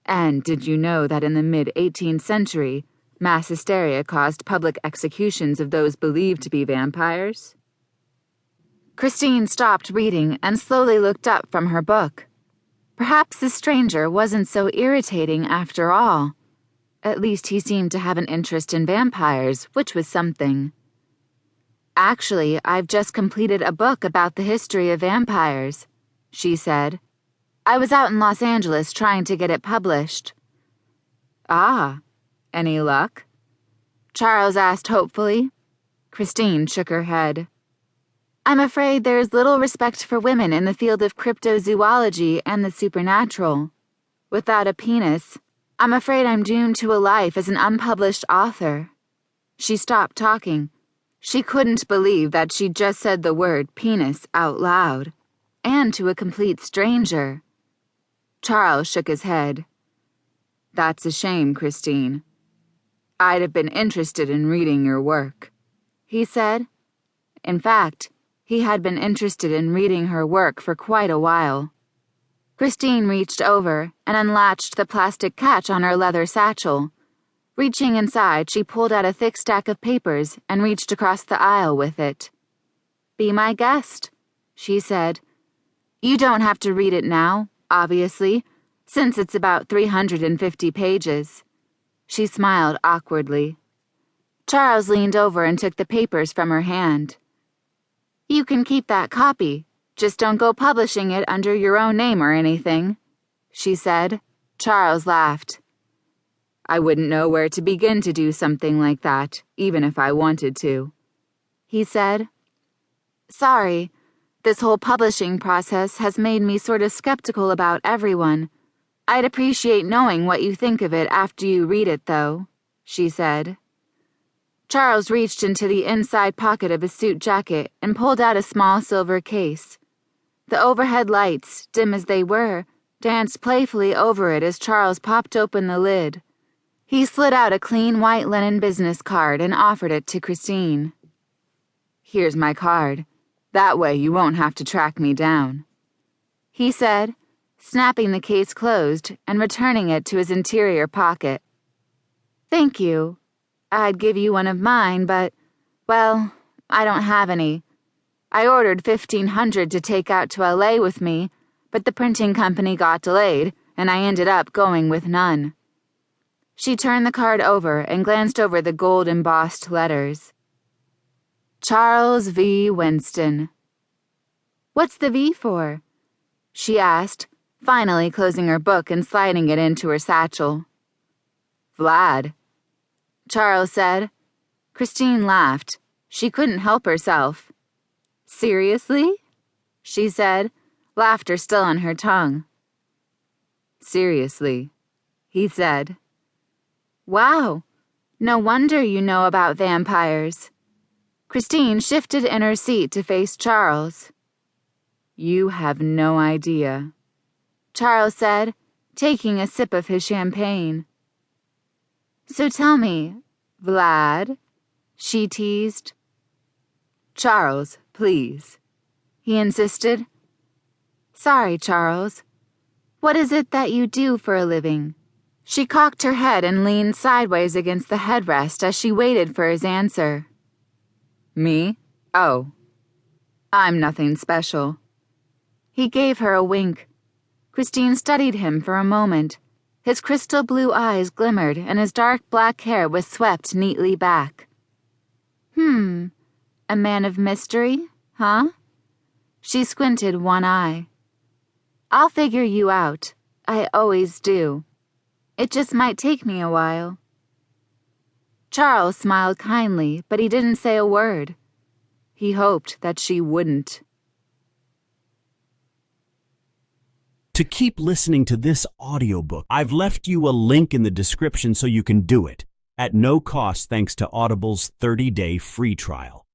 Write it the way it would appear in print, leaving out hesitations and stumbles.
And did you know that in the mid-18th century, mass hysteria caused public executions of those believed to be vampires? Christine stopped reading and slowly looked up from her book. Perhaps the stranger wasn't so irritating after all. At least he seemed to have an interest in vampires, which was something. Actually, I've just completed a book about the history of vampires, she said. I was out in Los Angeles trying to get it published. Ah, any luck? Charles asked hopefully. Christine shook her head. I'm afraid there is little respect for women in the field of cryptozoology and the supernatural. Without a penis, I'm afraid I'm doomed to a life as an unpublished author. She stopped talking. She couldn't believe that she'd just said the word penis out loud, and to a complete stranger. Charles shook his head. That's a shame, Christine. I'd have been interested in reading your work, he said. In fact, he had been interested in reading her work for quite a while. Christine reached over and unlatched the plastic catch on her leather satchel. Reaching inside, she pulled out a thick stack of papers and reached across the aisle with it. Be my guest, she said. You don't have to read it now, obviously, since it's about 350 pages. She smiled awkwardly. Charles leaned over and took the papers from her hand. You can keep that copy. Just don't go publishing it under your own name or anything, she said. Charles laughed. I wouldn't know where to begin to do something like that, even if I wanted to, he said. Sorry, this whole publishing process has made me sort of skeptical about everyone. I'd appreciate knowing what you think of it after you read it, though, she said. Charles reached into the inside pocket of his suit jacket and pulled out a small silver case. The overhead lights, dim as they were, danced playfully over it as Charles popped open the lid. He slid out a clean white linen business card and offered it to Christine. Here's my card. That way you won't have to track me down, he said, snapping the case closed and returning it to his interior pocket. Thank you. I'd give you one of mine, but, well, I don't have any. I ordered 1,500 to take out to LA with me, but the printing company got delayed, and I ended up going with none. She turned the card over and glanced over the gold-embossed letters. Charles V. Winston. What's the V for? She asked, finally closing her book and sliding it into her satchel. Vlad, Charles said. Christine laughed. She couldn't help herself. Seriously? She said, laughter still on her tongue. Seriously, he said. Wow, no wonder you know about vampires. Christine shifted in her seat to face Charles. You have no idea, Charles said, taking a sip of his champagne. So tell me, Vlad, she teased. Charles, please, he insisted. Sorry, Charles. What is it that you do for a living? She cocked her head and leaned sideways against the headrest as she waited for his answer. Me? Oh. I'm nothing special. He gave her a wink. Christine studied him for a moment. His crystal blue eyes glimmered and his dark black hair was swept neatly back. A man of mystery, huh? She squinted one eye. I'll figure you out. I always do. It just might take me a while. Charles smiled kindly, but he didn't say a word. He hoped that she wouldn't. To keep listening to this audiobook, I've left you a link in the description so you can do it, at no cost thanks to Audible's 30-day free trial.